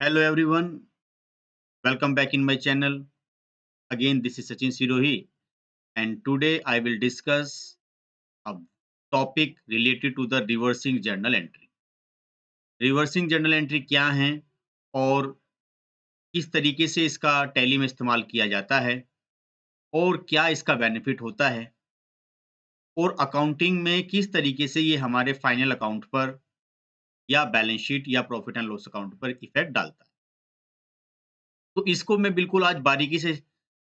Hello everyone, welcome back in my channel. Again, this is Sachin Sirohi, and today I will discuss a topic related to the reversing journal entry. Reversing journal entry क्या है और किस तरीके से इसका tally में इस्तेमाल किया जाता है और क्या इसका बेनिफिट होता है और अकाउंटिंग में किस तरीके से ये हमारे फाइनल अकाउंट पर या बैलेंस शीट या प्रॉफिट एंड लॉस अकाउंट पर इफेक्ट डालता है। तो इसको मैं बिल्कुल आज बारीकी से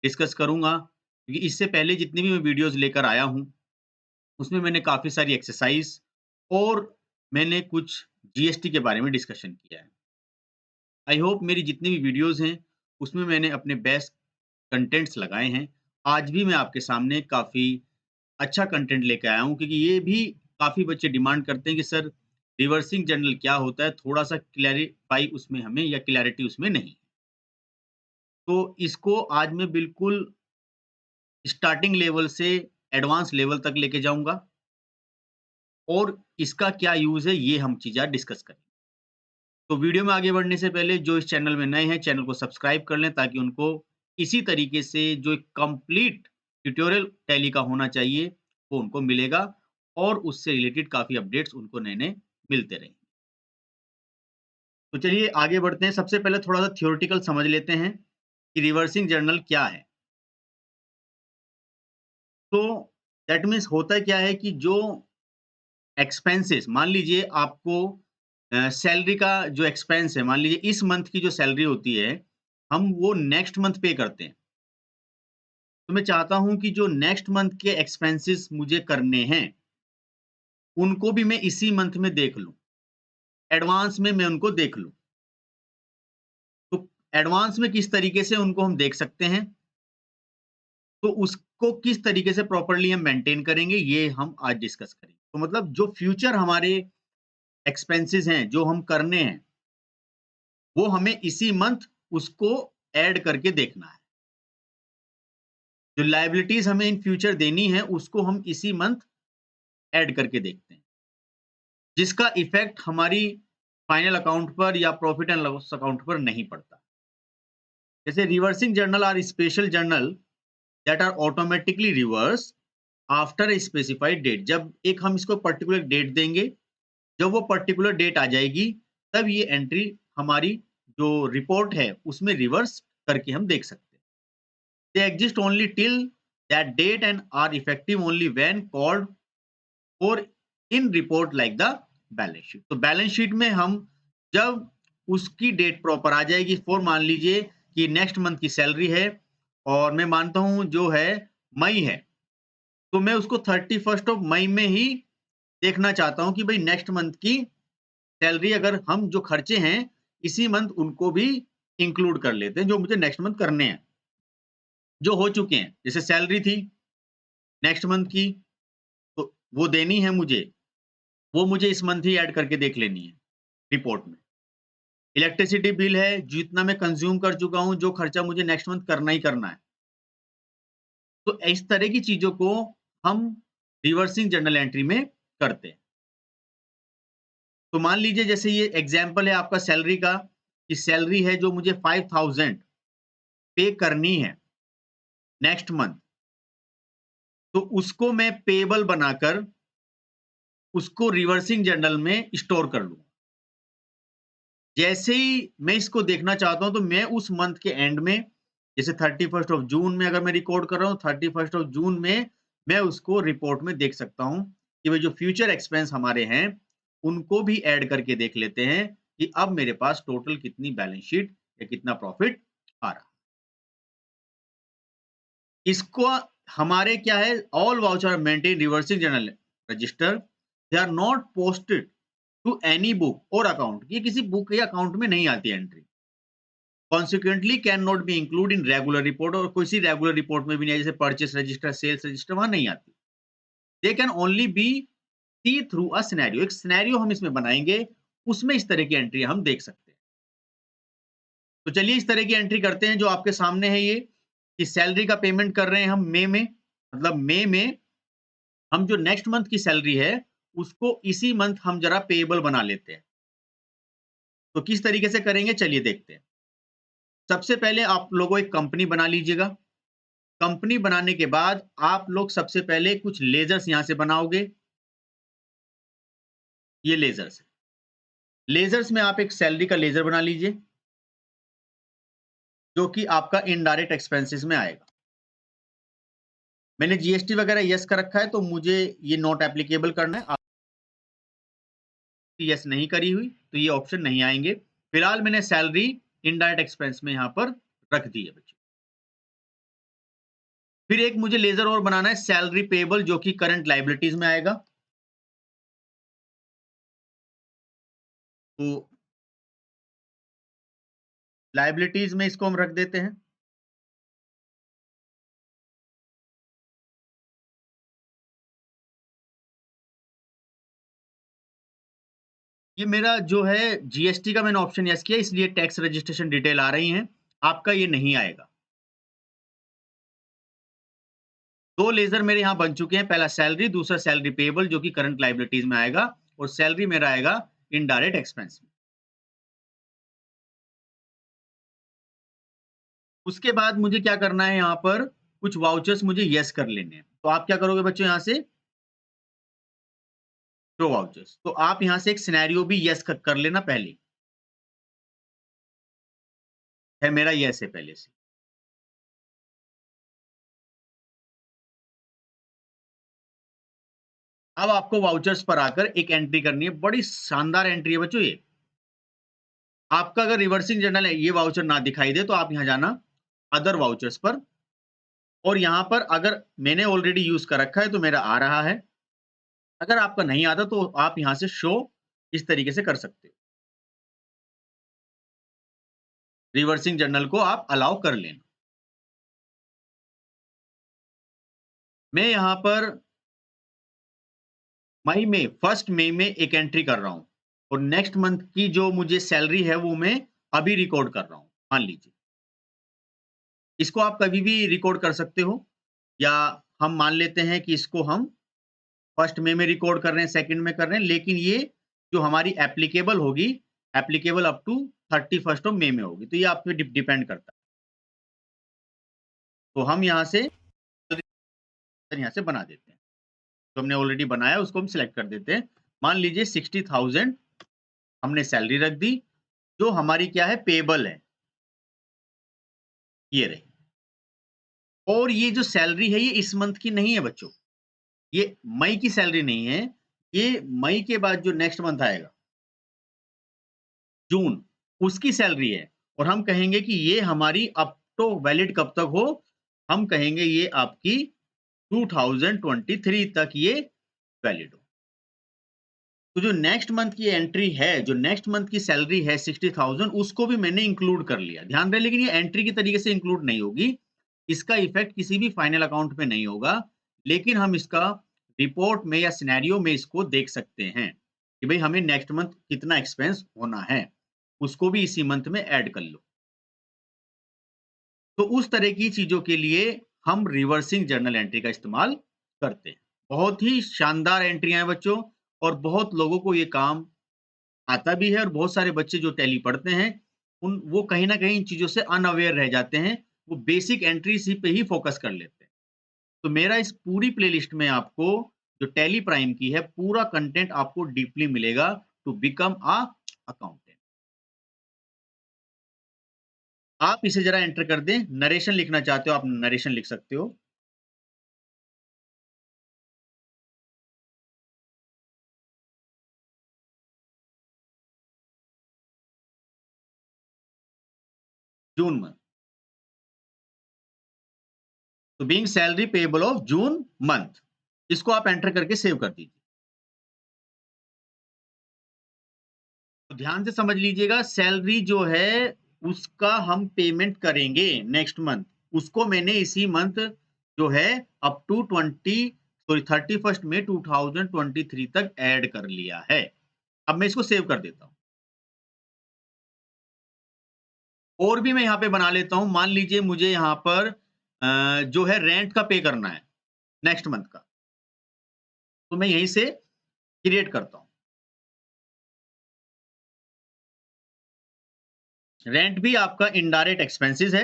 डिस्कस करूंगा क्योंकि इससे पहले जितनी भी मैं वीडियोस लेकर आया हूं उसमें मैंने काफ़ी सारी एक्सरसाइज़ और मैंने कुछ जीएसटी के बारे में डिस्कशन किया है। आई होप मेरी जितनी भी वीडियोज़ हैं, उसमें मैंने अपने बेस्ट कंटेंट्स लगाए हैं। आज भी मैं आपके सामने काफ़ी अच्छा कंटेंट लेके आया हूँ क्योंकि ये भी काफ़ी बच्चे डिमांड करते हैं कि सर रिवर्सिंग जर्नल क्या होता है? थोड़ा-सा क्लैरिफ़ाई उसमें हमें या क्लैरिटी उसमें नहीं। तो इसको आज मैं बिल्कुल स्टार्टिंग लेवल से एडवांस लेवल तक लेके जाऊँगा और इसका क्या यूज़ है, ये हम चीज़ आज डिस्कस करेंगे। तो वीडियो में आगे बढ़ने से पहले जो इस चैनल में नए हैं, चैनल को सब्सक्राइब कर लें ताकि उनको इसी तरीके से जो एक कंप्लीट ट्यूटोरियल टैली का होना चाहिए, वो उनको मिलेगा और उससे रिलेटेड काफ़ी अपडेट्स उनको नए-नए मिलते रहेंगे। तो चलिए आगे बढ़ते हैं। सबसे पहले थोड़ा-सा थ्योरेटिकल समझ लेते हैं कि रिवर्सिंग जर्नल क्या है? तो दैट मीन्स होता क्या है कि जो एक्सपेंसेस मान लीजिए आपको सैलरी का जो एक्सपेंस है, मान लीजिए इस मंथ की जो सैलरी होती है, हम वो नेक्स्ट मंथ पे करते हैं। तो मैं चाहता हूँ कि जो नेक्स्ट मंथ के एक्सपेंसेस मुझे करने हैं, उनको भी मैं इसी मंथ में देख लूँ। एडवांस में मैं उनको देख लूँ। तो एडवांस में किस तरीके से उनको हम देख सकते हैं, तो उसको किस तरीके से प्रॉपर्ली हम मेंटेन करेंगे, ये हम आज डिस्कस करेंगे। तो मतलब जो फ्यूचर हमारे एक्सपेंसेस हैं, जो हम करने हैं, वो हमें इसी मंथ उसको ऐड करके देखना है। जो लायबिलिटीज़ हमें इन फ्यूचर देनी है, उसको हम इसी मंथ ऐड करके देखते हैं, जिसका इफ़ेक्ट हमारी फाइनल अकाउंट पर या प्रॉफिट एंड लॉस अकाउंट पर नहीं पड़ता। जैसे reversing journal are special journal that are automatically reverse after a specified date. जब एक हम इसको पर्टिकुलर डेट देंगे, जब वो पर्टिकुलर डेट आ जाएगी, तब ये एंट्री हमारी जो रिपोर्ट है, उसमें रिवर्स करके हम देख सकते हैं। They exist only till that date and are effective only when called for in report like the balance sheet. तो बैलेंस शीट में हम जब उसकी डेट प्रॉपर आ जाएगी, फॉर मान लीजिए कि नेक्स्ट मंथ की सैलरी है और मैं मानता हूँ जो है मई है, तो मैं उसको 31st ऑफ मई में ही देखना चाहता हूँ कि भाई नेक्स्ट मंथ की सैलरी अगर हम जो खर्चे हैं इसी मंथ उनको भी इंक्लूड कर लेते हैं जो मुझे नेक्स्ट मंथ करने हैं, जो हो चुके हैं। जैसे सैलरी थी नेक्स्ट मंथ की, तो वो देनी है मुझे, वो मुझे इस मंथ ही ऐड करके देख लेनी है रिपोर्ट में। इलेक्ट्रिसिटी बिल है, जितना मैं कंज़्यूम कर चुका हूँ, जो खर्चा मुझे नेक्स्ट मंथ करना ही करना है। तो इस तरह की चीज़ों को हम रिवर्सिंग जर्नल एंट्री में करते हैं। तो मान लीजिए जैसे ये एग्ज़ाम्पल है आपका सैलरी का, कि सैलरी है जो मुझे 5000 पे करनी है नेक्स्ट मंथ, तो उसको मैं पेएबल बनाकर उसको रिवर्सिंग जर्नल में स्टोर कर लूँ। जैसे ही मैं इसको देखना चाहता हूँ, तो मैं उस मंथ के एंड में, जैसे 31st ऑफ जून में अगर मैं रिकॉर्ड कर रहा हूँ, 31st ऑफ जून में मैं उसको रिपोर्ट में देख सकता हूँ कि भाई जो फ्यूचर एक्सपेंस हमारे हैं, उनको भी ऐड करके देख लेते हैं कि अब मेरे पास टोटल कितनी बैलेंस शीट या कितना प्रॉफिट आ रहा है। इसको हमारे क्या है, all voucher maintain reversing journal register, they are not posted to any book और अकाउंट। ये किसी बुक या अकाउंट में नहीं आती entry. Consequently can not be include in regular report, और किसी रेगुलर रिपोर्ट में भी नहीं है, जैसे परचेस रजिस्टर, सेल्स रजिस्टर, वहां नहीं आती। They can only be see through a scenario. एक सिनेरियो हम इसमें बनाएंगे, उसमें इस तरह की एंट्री हम देख सकते हैं। तो चलिए इस तरह की एंट्री करते हैं जो आपके सामने है, ये कि सैलरी का पेमेंट कर रहे हैं हम मई में, मतलब मई में हम जो नेक्स्ट मंथ की सैलरी है उसको इसी मंथ हम जरा पेएबल बना लेते हैं। तो किस तरीके से करेंगे चलिए देखते हैं। सबसे पहले आप लोगों एक कंपनी बना लीजिएगा। कंपनी बनाने के बाद आप लोग सबसे पहले कुछ लेजर्स यहाँ से बनाओगे, ये लेजर्स हैं। लेजर्स में आप एक सैलरी का लेजर बना लीजिए, जो कि आपका इनडायरेक्ट एक्सपेंसेस में आएगा। मैंने जीएसटी वगैरह यस कर रखा है, तो मुझे ये नॉट एप्लीकेबल करना है। आपने यस नहीं करी हुई, तो ये ऑप्शन नहीं आएँगे। फिलहाल मैंने सैलरी इनडायरेक्ट एक्सपेंस में यहाँ पर रख दी है बच्चों। फिर एक मुझे लेजर और बनाना है सैलरी पेएबल, जो कि करंट लायबिलिटीज़ में आएगा। तो लायबिलिटीज़ में इसको हम रख देते हैं। ये मेरा जो है जीएसटी का मैंने ऑप्शन यस किया, इसलिए टैक्स रजिस्ट्रेशन डिटेल आ रही हैं। आपका ये नहीं आएगा। 2 लेज़र मेरे यहाँ बन चुके हैं, पहला सैलरी, दूसरा सैलरी पेएबल, जो कि करंट लायबिलिटीज़ में आएगा, और सैलरी मेरा आएगा इनडायरेक्ट एक्सपेंस में। उसके बाद मुझे क्या करना है, यहाँ पर कुछ वाउचर्स मुझे यस कर लेने हैं। तो आप क्या करोगे बच्चों, यहाँ से शो वाउचर्स। तो आप यहाँ से एक सिनेरियो भी यस कर लेना पहले, है मेरा यस है पहले से। अब आपको वाउचर्स पर आकर एक एंट्री करनी है, बड़ी शानदार एंट्री है बच्चों ये। आपका अगर रिवर्सिंग जर्नल है, ये वाउचर ना दिखाई दे, तो आप यहाँ जाना अदर वाउचर्स पर, और यहाँ पर अगर मैंने ऑलरेडी यूज़ कर रखा है, तो मेरा आ रहा है। अगर आपका नहीं आता, तो आप यहाँ से शो इस तरीके से कर सकते हो। रिवर्सिंग जर्नल को आप अलाउ कर लेना। मैं यहाँ पर मई में 1 मई में एक एंट्री कर रहा हूँ, और नेक्स्ट मंथ की जो मुझे सैलरी है, वो मैं अभी रिकॉर्ड कर रहा हूँ, मान लीजिए। इसको आप कभी भी रिकॉर्ड कर सकते हो, या हम मान लेते हैं कि इसको हम 1 मई में रिकॉर्ड कर रहे हैं, 2nd में कर रहे हैं, लेकिन ये जो हमारी एप्लीकेबल होगी, applicable up to 31st of May में होगी। तो ये आप पे डिपेंड करता है। तो हम यहाँ से यहाँ से बना देते हैं। तो हमने ऑलरेडी बनाया, उसको हम सिलेक्ट कर देते हैं। मान लीजिए 60,000 हमने सैलरी रख दी, जो हमारी क्या है, पेएबल है, ये रही। और ये जो सैलरी है, ये इस मंथ की नहीं है बच्चों, ये मई की सैलरी नहीं है, ये मई के बाद जो नेक्स्ट मंथ आएगा, जून, उसकी सैलरी है। और हम कहेंगे कि ये हमारी अप टू वैलिड कब तक हो, हम कहेंगे ये आपकी 2023 तक ये वैलिड हो। तो जो नेक्स्ट मंथ की एंट्री है, जो नेक्स्ट मंथ की सैलरी है 60,000, उसको भी मैंने इंक्लूड कर लिया। ध्यान रहे, लेकिन ये एंट्री की तरीके से इंक्लूड नहीं होगी। इसका इफ़ेक्ट किसी भी फाइनल अकाउंट में नहीं होगा, लेकिन हम इसका रिपोर्ट में या सिनेरियो में इसको देख सकते हैं कि भई हमें नेक्स्ट मंथ कितना एक्सपेंस होना है, उसको भी इसी मंथ में ऐड कर लो। तो उस तरह की चीज़ों के लिए हम रिवर्सिंग जर्नल एंट्री का इस्तेमाल करते हैं। बहुत ही शानदार एंट्रियाँ हैं बच्चों, और बहुत लोगों को ये काम आता भी है, और बहुत सारे बच्चे जो टैली पढ़ते हैं, वो कहीं न कहीं इन चीज़ों से अनअवेयर रह जाते हैं। वो बेसिक एंट्रीज़ ही पे ही फ़ोकस कर लेते हैं। तो मेरा इस पूरी प्लेलिस्ट में आपको जो टैली प्राइम की है, पूरा कंटेंट आपको डीपली मिलेगा टू बिकम अ अकाउंटेंट। आप इसे ज़रा एंटर कर दें, नरेशन लिखना चाहते हो, आप नरेशन लिख सकते हो। जून मंथ, तो being salary payable of June month, इसको आप एंटर करके सेव कर दीजिए। तो ध्यान से समझ लीजिएगा, सैलरी जो है, उसका हम पेमेंट करेंगे नेक्स्ट मंथ। उसको मैंने इसी मंथ जो है अप टू 31st मई 2023 तक ऐड कर लिया है। अब मैं इसको सेव कर देता हूँ। और भी मैं यहाँ पे बना लेता हूँ। मान लीजिए मुझे यहाँ पर जो है रेंट का पे करना है नेक्स्ट मंथ का, तो मैं यहीं से क्रिएट करता हूँ। रेंट भी आपका इनडायरेक्ट एक्सपेंसेस है।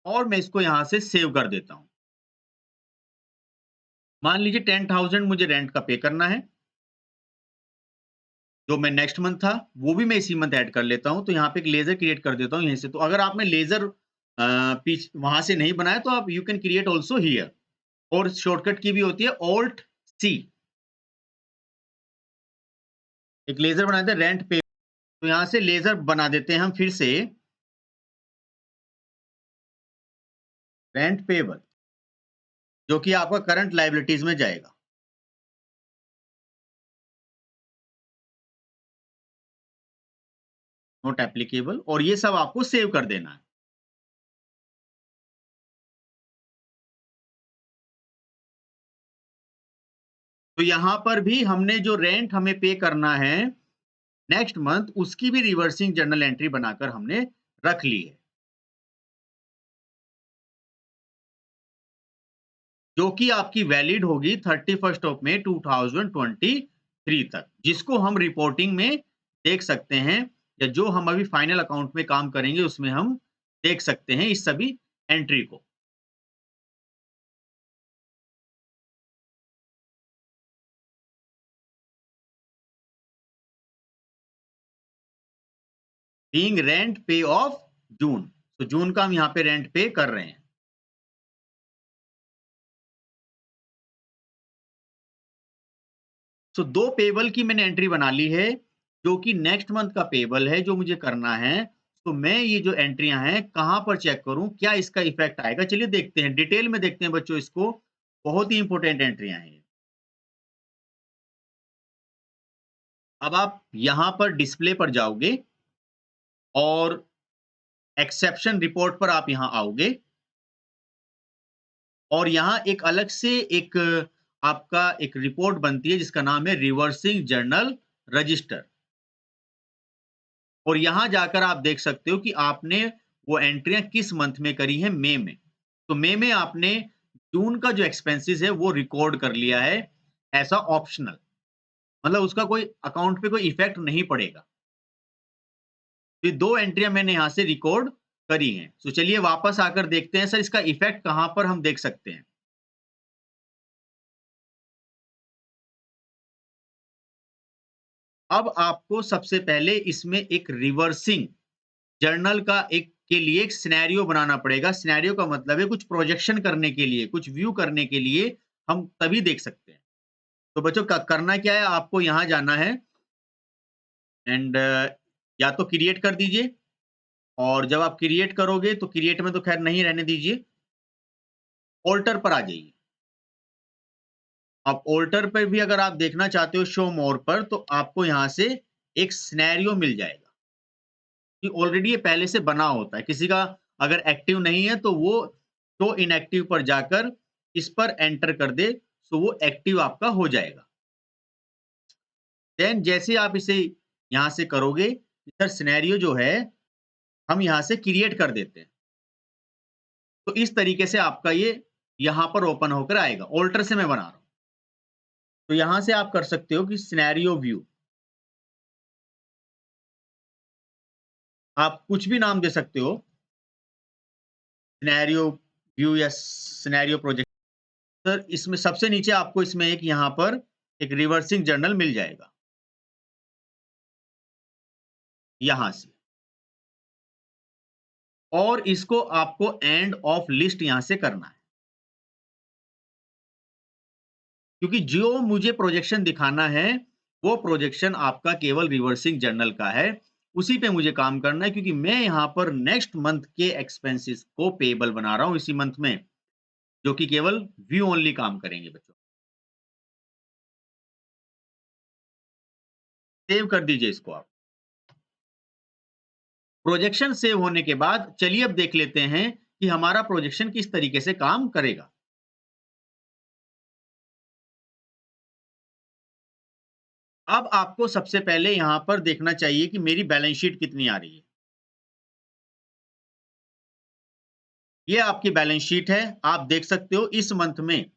और मैं इसको यहाँ से सेव कर देता हूँ। मान लीजिए 10,000 मुझे रेंट का पे करना है। जो मैं नेक्स्ट मंथ था, वो भी मैं इसी मंथ ऐड कर लेता हूँ। तो यहाँ पे एक लेज़र क्रिएट कर देता हूँ यहीं से। तो अगर आपने लेज़र पीछ वहाँ से नहीं बनाया तो आप you can create also here. और शॉर्टकट की भी होती है ऑल्ट सी। एक लेज़र बना देते हैं रेंट पे। तो यहाँ से लेज़र बना देते हैं हम फिर से रेंट पेबल, जो कि आपका करंट लायबिलिटीज़ में जाएगा। नॉट एप्लीकेबल और ये सब आपको सेव कर देना है। तो यहाँ पर भी हमने जो रेंट हमें पे करना है नेक्स्ट मंथ, उसकी भी रिवर्सिंग जर्नल एंट्री बनाकर हमने रख ली है। जो कि आपकी वैलिड होगी 31st ऑफ मई 2023 तक, जिसको हम रिपोर्टिंग में देख सकते हैं या जो हम अभी फाइनल अकाउंट में काम करेंगे उसमें हम देख सकते हैं इस सभी एंट्री को। बीइंग रेंट पे ऑफ जून, तो जून का हम यहाँ पे रेंट पे कर रहे हैं। सो 2 पेबल की मैंने एंट्री बना ली है, जो कि नेक्स्ट मंथ का पेबल है जो मुझे करना है। तो मैं ये जो एंट्रियाँ हैं कहाँ पर चेक करूँ, क्या इसका इफ़ेक्ट आएगा? चलिए देखते हैं, डिटेल में देखते हैं बच्चों इसको, बहुत ही इम्पोर्टेंट एंट्रियाँ हैं ये। अब आप यहाँ पर डिस्प्ले पर जाओगे और एक्सेप्शन रिपोर्ट पर आप यहाँ आओगे और यहाँ एक अलग से एक आपका एक रिपोर्ट बनती है जिसका नाम है रिवर्सिंग जर्नल रजिस्टर। और यहाँ जाकर आप देख सकते हो कि आपने वो एंट्रियाँ किस मंथ में करी हैं, मई में। तो मई में आपने जून का जो एक्सपेंसेस है वो रिकॉर्ड कर लिया है एज़ अ ऑप्शनल, मतलब उसका कोई अकाउंट पे कोई इफ़ेक्ट नहीं पड़ेगा। ये 2 एंट्रियाँ मैंने यहाँ से रिकॉर्ड करी हैं। तो चलिए वापस आकर देखते हैं सर इसका इफ़ेक्ट कहाँ पर हम देख सकते हैं। अब आपको सबसे पहले इसमें एक रिवर्सिंग जर्नल का एक के लिए एक सिनेरियो बनाना पड़ेगा। सिनेरियो का मतलब है कुछ प्रोजेक्शन करने के लिए, कुछ व्यू करने के लिए हम तभी देख सकते हैं। तो बच्चों क करना क्या है, आपको यहाँ जाना है एंड या तो क्रिएट कर दीजिए और जब आप क्रिएट करोगे तो क्रिएट में तो खैर नहीं रहने दीजिए, ऑल्टर पर आ जाइए। अब ऑल्टर पे भी अगर आप देखना चाहते हो शो मोर पर, तो आपको यहाँ से एक सिनेरियो मिल जाएगा कि ऑलरेडी ये पहले से बना होता है। किसी का अगर एक्टिव नहीं है तो वो शो इनएक्टिव पर जाकर इस पर एंटर कर दे, सो वो एक्टिव आपका हो जाएगा। देन जैसे आप इसे यहाँ से करोगे, इधर सिनेरियो जो है हम यहाँ से क्रिएट कर देते हैं। तो इस तरीके से आपका ये यहाँ पर ओपन होकर आएगा। ऑल्टर से मैं बना रहा हूँ। तो यहाँ से आप कर सकते हो कि सिनेरियो व्यू, आप कुछ भी नाम दे सकते हो, सिनेरियो व्यू या सिनेरियो प्रोजेक्ट। सर इसमें सबसे नीचे आपको इसमें एक यहाँ पर एक रिवर्सिंग जर्नल मिल जाएगा, यहाँ से। और इसको आपको एंड ऑफ लिस्ट यहाँ से करना है। क्योंकि जो मुझे प्रोजेक्शन दिखाना है, वो प्रोजेक्शन आपका केवल रिवर्सिंग जर्नल का है। उसी पे मुझे काम करना है क्योंकि मैं यहाँ पर नेक्स्ट मंथ के एक्सपेंसेस को पेएबल बना रहा हूँ इसी मंथ में, जो कि केवल व्यू ओनली काम करेंगे बच्चों। सेव कर दीजिए इसको आप। प्रोजेक्शन सेव होने के बाद चलिए अब देख लेते हैं कि हमारा प्रोजेक्शन किस तरीके से काम करेगा। अब आपको सबसे पहले यहाँ पर देखना चाहिए कि मेरी बैलेंस शीट कितनी आ रही है। ये आपकी बैलेंस शीट है। आप देख सकते हो इस मंथ में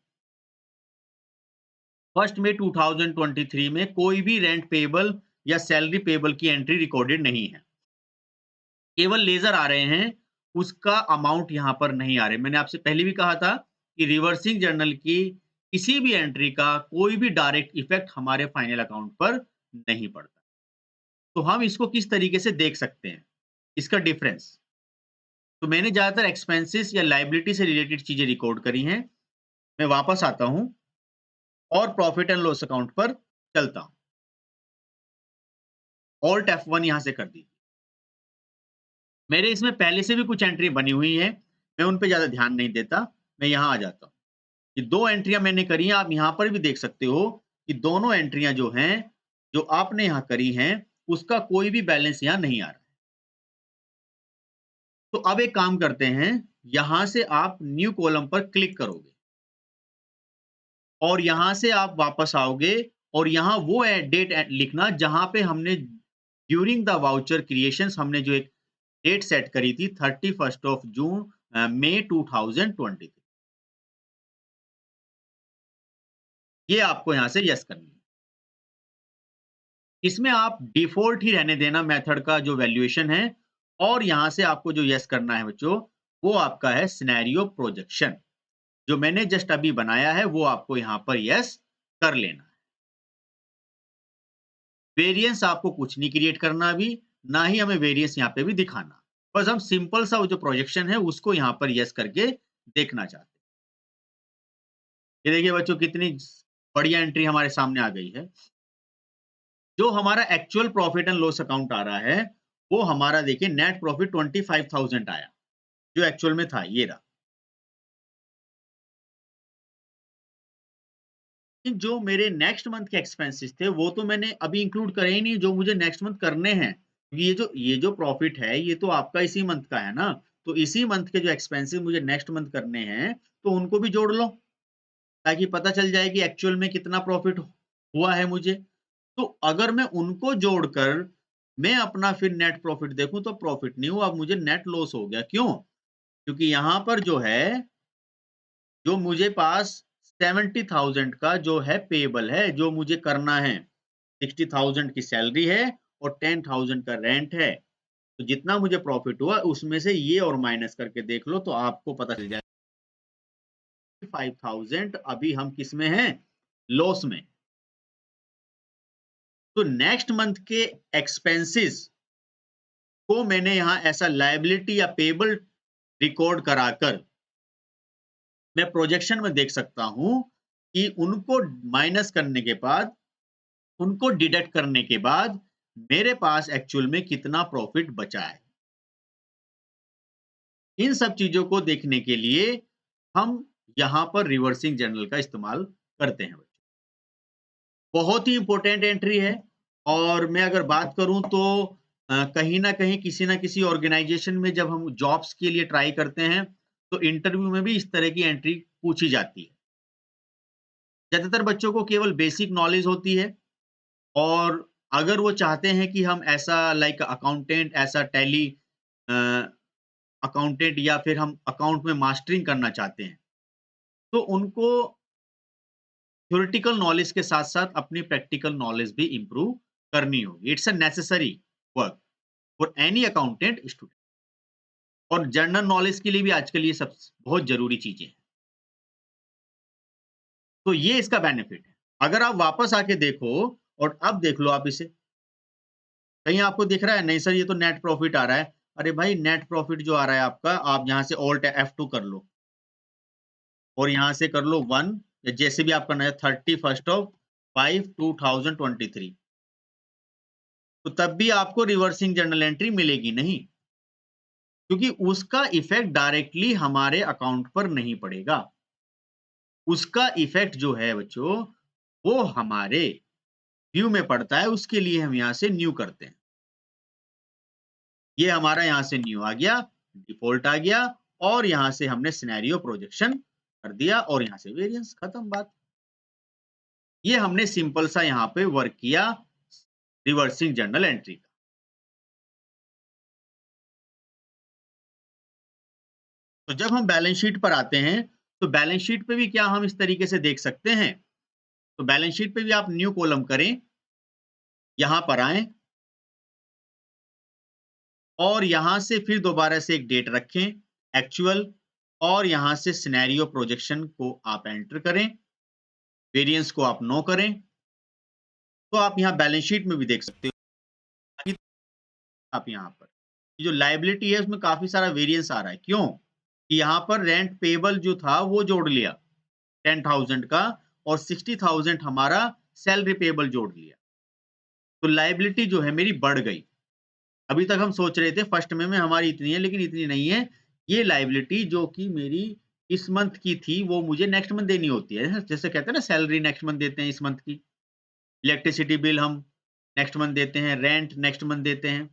1 मई 2023 में कोई भी रेंट पेएबल या सैलरी पेएबल की एंट्री रिकॉर्डेड नहीं है। केवल लेज़र आ रहे हैं, उसका अमाउंट यहाँ पर नहीं आ रहे। मैंने आपसे पहले भी कहा था कि रिवर्सिंग जर्नल की किसी भी एंट्री का कोई भी डायरेक्ट इफ़ेक्ट हमारे फाइनल अकाउंट पर नहीं पड़ता। तो हम इसको किस तरीके से देख सकते हैं, इसका डिफरेंस। तो मैंने ज़्यादातर एक्सपेंसेस या लायबिलिटी से रिलेटेड चीज़ें रिकॉर्ड करी हैं। मैं वापस आता हूँ और प्रॉफिट एंड लॉस अकाउंट पर चलता हूँ। ऑल्ट F1 यहाँ से कर दीजिए। मेरे इसमें पहले से भी कुछ एंट्री बनी हुई है, मैं उन पे ज़्यादा ध्यान नहीं देता, मैं यहाँ आ जाता हूँ। ये 2 एंट्रियाँ मैंने करी हैं, आप यहाँ पर भी देख सकते हो कि दोनों एंट्रियाँ जो हैं, जो आपने यहाँ करी हैं, उसका कोई भी बैलेंस यहाँ नहीं आ रहा है। तो अब एक काम करते हैं, यहाँ से आप न्यू कॉलम पर क्लिक करोगे और यहाँ से आप वापस आओगे और यहाँ वो डेट लिखना जहाँ पे हमने ड्यूरिंग द वाउचर क्रिएशंस हमने जो एक डेट सेट करी थी 31st ऑफ जून मई 2023। ये आपको यहाँ से यस करनी है। इसमें आप डिफ़ॉल्ट ही रहने देना मेथड का जो वैल्यूएशन है और यहाँ से आपको जो यस करना है बच्चों, वो आपका है सिनेरियो प्रोजेक्शन। जो मैंने जस्ट अभी बनाया है, वो आपको यहाँ पर यस कर लेना है। वेरिएंस आपको कुछ नहीं क्रिएट करना अभी, ना ही हमें वेरिएंस यहाँ पे भी दिखाना। बस हम सिंपल सा वो जो प्रोजेक्शन है, उसको यहाँ पर यस करके देखना चाहते हैं। ये देखिए बच्चों कितनी बढ़िया एंट्री हमारे सामने आ गई है। जो हमारा actual profit and loss account आ रहा है, वो हमारा देखिए नेट प्रॉफिट 25,000 आया, जो एक्चुअल में था, ये रहा। लेकिन जो मेरे नेक्स्ट मंथ के एक्सपेंसेस थे, वो तो मैंने अभी इंक्लूड करे ही नहीं, जो मुझे नेक्स्ट मंथ करने हैं। ये जो प्रॉफिट है, ये तो आपका इसी मंथ का है ना, तो इसी मंथ के जो एक्सपेंसेस मुझे नेक्स्ट मंथ करने हैं, तो उनको भी जोड़ लो, ताकि पता चल जाए कि एक्चुअल में कितना प्रॉफिट हुआ है मुझे। तो अगर मैं उनको जोड़कर मैं अपना फिर नेट प्रॉफिट देखूँ तो प्रॉफिट नहीं हुआ, अब मुझे नेट लॉस हो गया। क्यों? क्योंकि यहाँ पर जो है, जो मुझे पास 70,000 का जो है पेएबल है, जो मुझे करना है। 60,000 की सैलरी है और 10,000 का रेंट है। तो जितना मुझे प्रॉफिट हुआ उसमें से ये और माइनस करके देख लो तो आपको पता चल जाएगा 5,000 अभी हम किस में हैं? लॉस में। तो नेक्स्ट मंथ के एक्सपेंसेस को मैंने यहाँ ऐसा लायबिलिटी या पेएबल रिकॉर्ड कराकर मैं प्रोजेक्शन में देख सकता हूँ कि उनको माइनस करने के बाद, उनको डिडक्ट करने के बाद मेरे पास एक्चुअल में कितना प्रॉफिट बचा है। इन सब चीज़ों को देखने के लिए हम यहाँ पर रिवर्सिंग जर्नल का इस्तेमाल करते हैं बच्चों। बहुत ही इम्पोर्टेंट एंट्री है और मैं अगर बात करूँ तो कहीं न कहीं किसी न किसी ऑर्गेनाइज़ेशन में जब हम जॉब्स के लिए ट्राई करते हैं, तो इंटरव्यू में भी इस तरह की एंट्री पूछी जाती है। ज़्यादातर बच्चों को केवल बेसिक नॉलेज होती है और अगर वो चाहते हैं कि हम ऐसा लाइक अकाउंटेंट, ऐसा टैली अ, अकाउंटेंट या फिर हम अकाउंट में मास्टरिंग करना चाहते हैं, तो उनको थ्योरेटिकल नॉलेज के साथ-साथ अपनी प्रैक्टिकल नॉलेज भी इम्प्रूव करनी होगी। It's a necessary work for any accountant student और जनरल नॉलेज के लिए भी आजकल ये सब बहुत ज़रूरी चीज़ें हैं। तो ये इसका बेनिफिट है। अगर आप वापस आके देखो और अब देख लो आप इसे, कहीं आपको दिख रहा है? नहीं सर ये तो नेट प्रॉफिट आ रहा है। अरे भाई नेट प्रॉफिट जो आ रहा है आपका, आप यहाँ से ऑल्ट F2 कर लो और यहाँ से कर लो 1 या जैसे भी आप करना है 31st ऑफ 5 2023 तो तब भी आपको रिवर्सिंग जर्नल एंट्री मिलेगी नहीं, क्योंकि उसका इफ़ेक्ट डायरेक्टली हमारे अकाउंट पर नहीं पड़ेगा। उसका इफ़ेक्ट जो है बच्चों, वो हमारे व्यू में पड़ता है, उसके लिए हम यहाँ से न्यू करते हैं। ये हमारा यहाँ से न्यू आ गया, डिफ़ॉल्ट आ गया और यहाँ से हमने सिनेरियो प्रोजेक्शन कर दिया और यहाँ से वेरिएंस, खत्म बात। ये हमने सिंपल सा यहाँ पे वर्क किया रिवर्सिंग जर्नल एंट्री का। तो जब हम बैलेंस शीट पर आते हैं, तो बैलेंस शीट पे भी क्या हम इस तरीके से देख सकते हैं? तो बैलेंस शीट पे भी आप न्यू कॉलम करें, यहाँ पर आएँ और यहाँ से फिर दोबारा से एक डेट रखें, एक्चुअल, और यहाँ से सिनेरियो प्रोजेक्शन को आप एंटर करें, वेरिएंस को आप नो करें, तो आप यहाँ बैलेंस शीट में भी देख सकते हो। आप यहाँ पर ये जो लायबिलिटी है उसमें काफी सारा वेरिएंस आ रहा है, क्यों? कि यहाँ पर रेंट पेबल जो था वो जोड़ लिया 10,000 का, और 60,000 हमारा सैलरी पेबल जोड़ लिया, तो लायबिलिटी जो है मेरी बढ़ गई। अभी तक हम सोच रहे थे फर्स्ट में हमारी इतनी है, लेकिन इतनी नहीं है। ये लायबिलिटी जो कि मेरी इस मंथ की थी वो मुझे नेक्स्ट मंथ देनी होती है। जैसे कहते हैं ना, सैलरी नेक्स्ट मंथ देते हैं इस मंथ की, इलेक्ट्रिसिटी बिल हम नेक्स्ट मंथ देते हैं, रेंट नेक्स्ट मंथ देते हैं।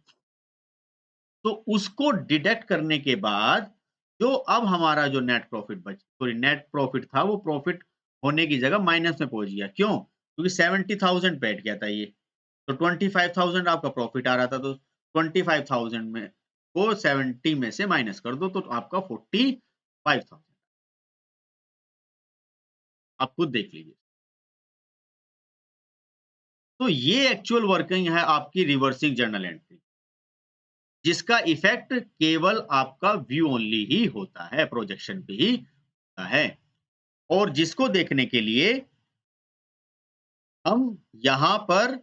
तो उसको डिडक्ट करने के बाद जो अब हमारा जो नेट प्रॉफिट था, वो प्रॉफिट होने की जगह माइनस में पहुंच गया। क्यों? क्योंकि 70,000 बैठ गया था ये, तो 25,000 आपका प्रॉफिट आ रहा था, तो 25,000 में को 70 में से माइनस कर दो, तो आपका 45,000। आप खुद देख लीजिए। तो ये एक्चुअल वर्किंग है आपकी रिवर्सिंग जर्नल एंट्री, जिसका इफेक्ट केवल आपका व्यू ओनली ही होता है, प्रोजेक्शन पे ही होता है, और जिसको देखने के लिए हम यहाँ पर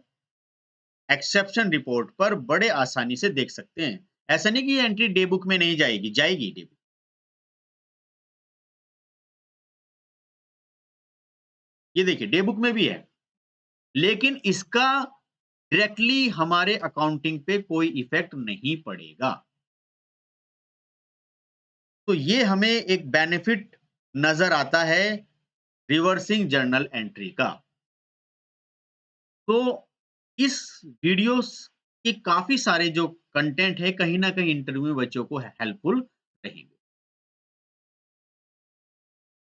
एक्सेप्शन रिपोर्ट पर बड़े आसानी से देख सकते हैं। ऐसा नहीं कि ये एंट्री डे बुक में नहीं जाएगी, जाएगी डे बुक। ये देखिए डे बुक में भी है, लेकिन इसका डायरेक्टली हमारे अकाउंटिंग पे कोई इफेक्ट नहीं पड़ेगा। तो ये हमें एक बेनिफिट नजर आता है रिवर्सिंग जर्नल एंट्री का। तो इस वीडियोस के काफी सारे जो कंटेंट है, कहीं ना कहीं इंटरव्यू में बच्चों को हेल्पफुल रहेंगे।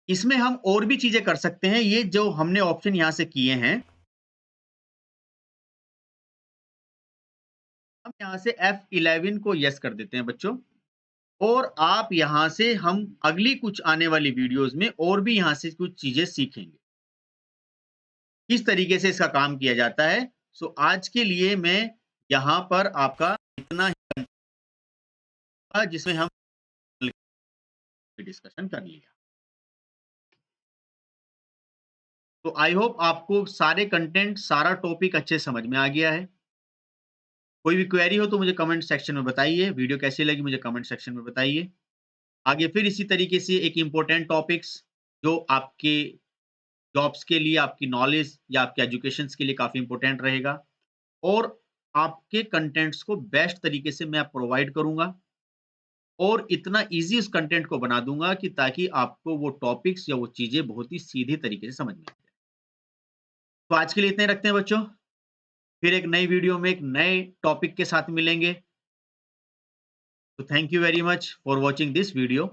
इसमें हम और भी चीजें कर सकते हैं। ये जो हमने ऑप्शन यहां से किए हैं, हम यहां से F11 को यस कर देते हैं बच्चों, और आप यहां से हम अगली कुछ आने वाली वीडियोस में और भी यहां से कुछ चीजें सीखेंगे, किस तरीके से इसका काम किया जाता है। सो आज के लिए मैं यहां पर आपका इतना ही, जिसमें हम डिस्कशन कर लिया। तो आई होप आपको सारे कंटेंट, सारा टॉपिक अच्छे समझ में आ गया है। कोई भी क्वेरी हो तो मुझे कमेंट सेक्शन में बताइए। वीडियो कैसी लगी मुझे कमेंट सेक्शन में बताइए। आगे फिर इसी तरीके से एक इम्पोर्टेंट टॉपिक्स जो आपके जॉब्स के लिए, आपकी नॉलेज या आपके एजुकेशन के लिए काफ़ी इम्पोर्टेंट रहेगा, और आपके कंटेंट्स को बेस्ट तरीके से मैं प्रोवाइड करूँगा, और इतना ईज़ी उस कंटेंट को बना दूँगा कि ताकि आपको वो टॉपिक्स या वो चीज़ें बहुत ही सीधे तरीके से समझ में आ जाए। तो आज के लिए इतना ही रखते हैं बच्चों। फिर एक नई वीडियो में एक नए टॉपिक के साथ मिलेंगे। तो thank you very much for watching this video.